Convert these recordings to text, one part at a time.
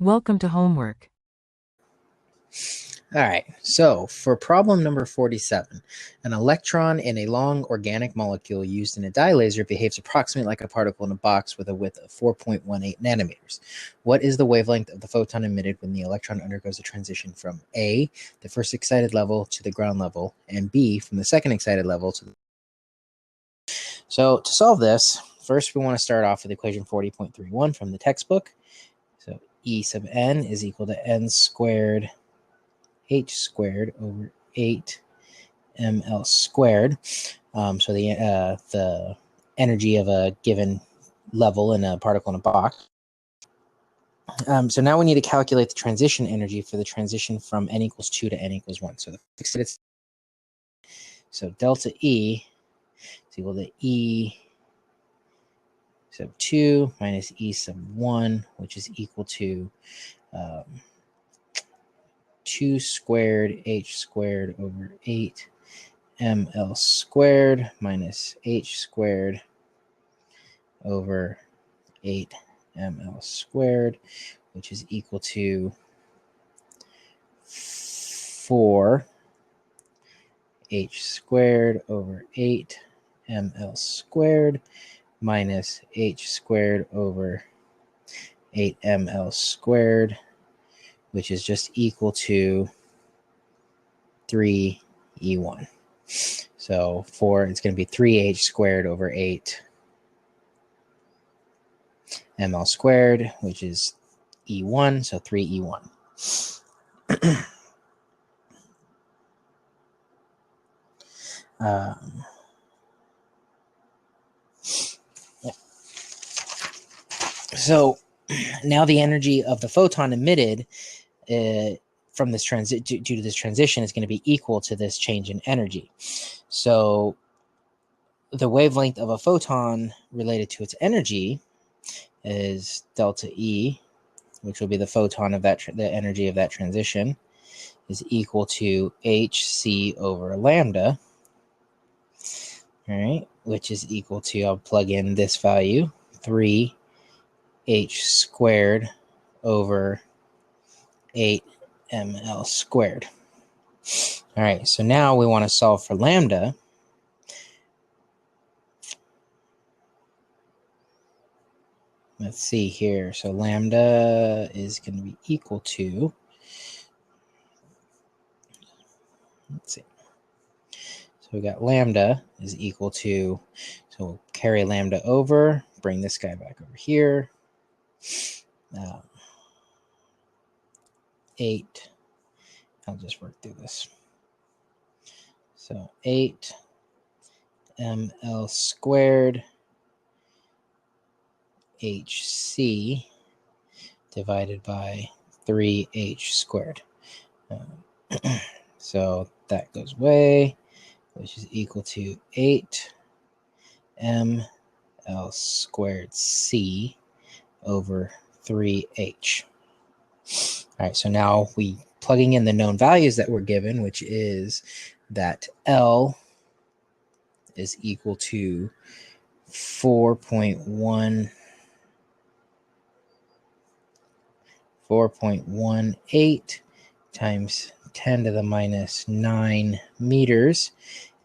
Welcome to homework. All right, so for problem number 47, an electron in a long organic molecule used in a dye laser behaves approximately like a particle in a box with a width of 4.18 nanometers. What is the wavelength of the photon emitted when the electron undergoes a transition from A, the first excited level, to the ground level, and B, from the second excited level to the... So to solve this, first we want to start off with equation 40.31 from the textbook. So E sub n is equal to n squared h squared over 8 ml squared. So the energy of a given level in a particle in a box. So now we need to calculate the transition energy for the transition from n equals 2 to n equals 1. So delta E is equal to E sub 2 minus E sub 1, which is equal to 2 squared h squared over 8 ml squared minus h squared over 8 ml squared, which is equal to 4 h squared over 8 ml squared minus h squared over 8 ml squared, which is just equal to 3E1. So it's going to be 3h squared over 8 ml squared, which is E1, so 3E1. Yeah. So now the energy of the photon emitted from this due to this transition is going to be equal to this change in energy. So the wavelength of a photon related to its energy is delta E, which will be the photon of the energy of that transition, is equal to hc over lambda. All right, which is equal to, I'll plug in this value, 3h squared over 8 ml squared. All right, so now we want to solve for lambda. Let's see here. So lambda is going to be equal to, let's see. So we got lambda is equal to, so we'll carry lambda over, bring this guy back over here. 8, I'll just work through this. So 8 ml squared hc divided by 3h squared. So that goes away, which is equal to 8 ml squared c over 3h. All right, so now we plugging in the known values that were given, which is that L is equal to 4.18 times 10 to the minus 9 meters,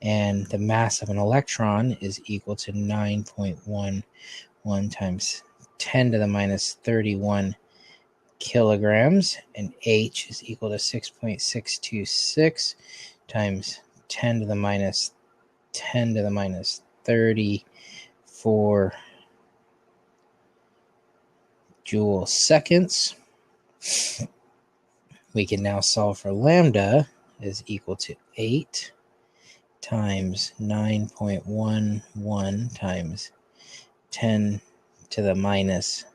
and the mass of an electron is equal to 9.11 times 10 to the minus 31 kilograms, and H is equal to 6.626 times 10 to the minus 34 joule seconds. We can now solve for lambda is equal to 8 times 9.11 times 10 to the minus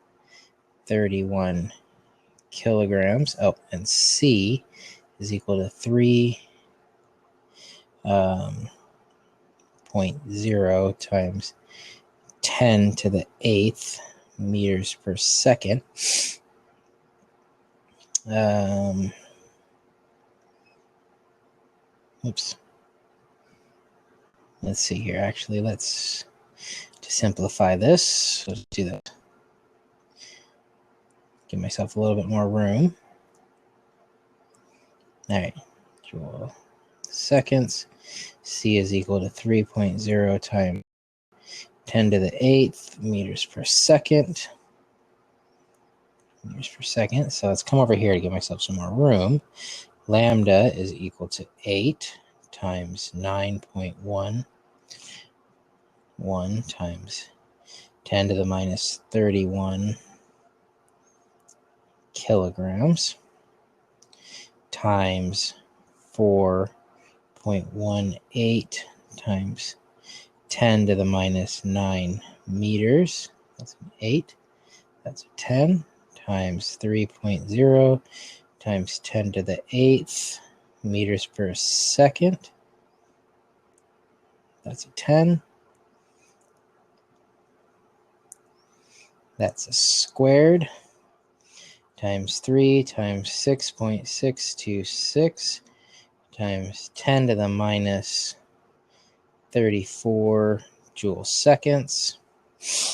31 kilograms. Oh, and C is equal to 3.0 times 10 to the 8th meters per second. Oops. Let's see here. Actually, let's to simplify this. Let's do that. Give myself a little bit more room. All right, joule seconds. C is equal to 3.0 times 10 to the 8th meters per second. Meters per second. So let's come over here to give myself some more room. Lambda is equal to 8 times 9.11 times 10 to the minus 31 kilograms times 4.18 times 10 to the minus 9 meters. That's an 8. That's a 10 times 3.0 times 10 to the 8th meters per second. That's a 10. That's a squared times 3 times 6.626 times 10 to the minus 34 joule seconds.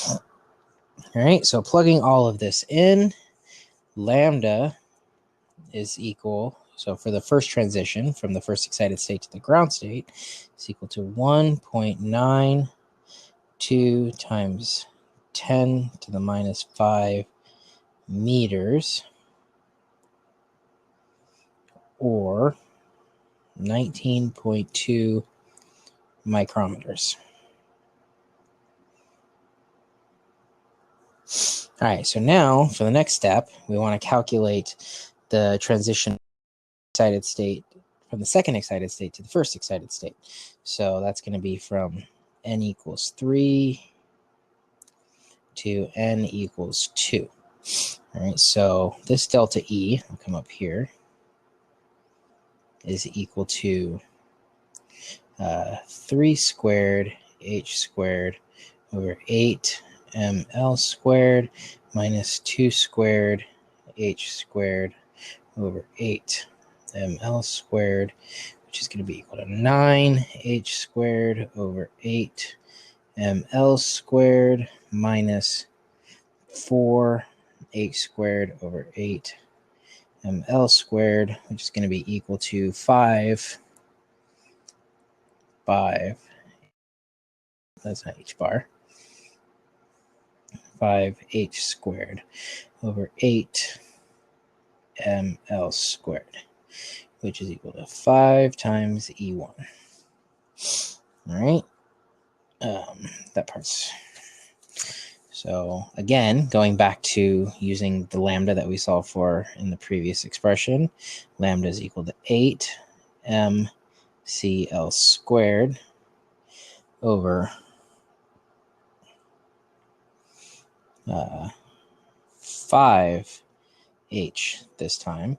All right, so plugging all of this in, lambda is equal, so for the first transition from the first excited state to the ground state, is equal to 1.92 times 10 to the minus 5 meters, or 19.2 micrometers. All right, so now for the next step, we want to calculate the transition excited state from the second excited state to the first excited state. So that's going to be from n equals 3 to n equals 2. All right, so this delta E, I'll come up here, is equal to 3 squared h squared over 8 ml squared minus 2 squared h squared over 8 ml squared, which is going to be equal to 9h squared over 8 ml squared minus 4h squared over 8 ml squared, which is going to be equal to 5, that's not h bar, 5h squared over 8 ml squared, which is equal to 5 times E1. All right, that part's... So again, going back to using the lambda that we solved for in the previous expression, lambda is equal to 8 mcl squared over 5h this time.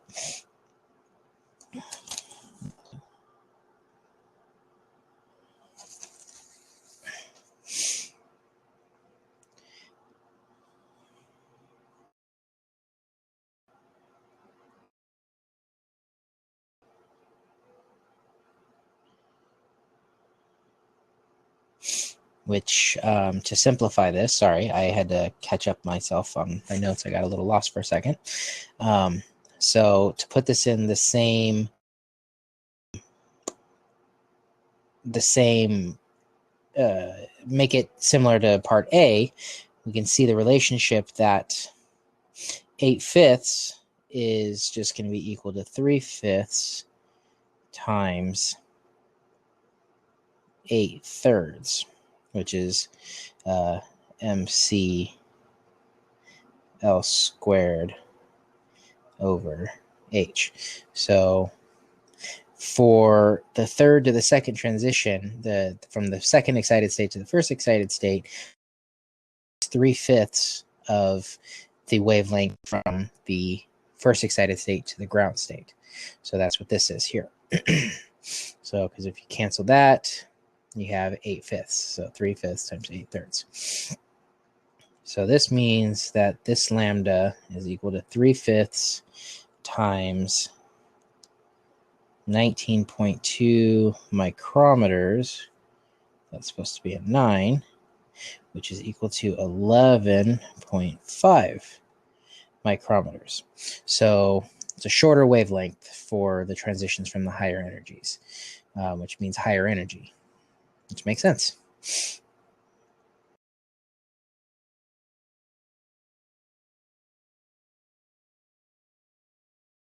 Which, to simplify this, sorry, I had to catch up myself on my notes. I got a little lost for a second. So to put this in the same make it similar to part A, we can see the relationship that 8/5 is just going to be equal to 3/5 times 8/3, which is mcl squared over h. So for the third to the second transition, from the second excited state to the first excited state, 3/5 of the wavelength from the first excited state to the ground state. So that's what this is here. So, because if you cancel that, you have 8/5. So 3/5 times 8/3. So this means that this lambda is equal to 3/5 times 19.2 micrometers. That's supposed to be a 9, which is equal to 11.5 micrometers. So it's a shorter wavelength for the transitions from the higher energies, which means higher energy, which makes sense.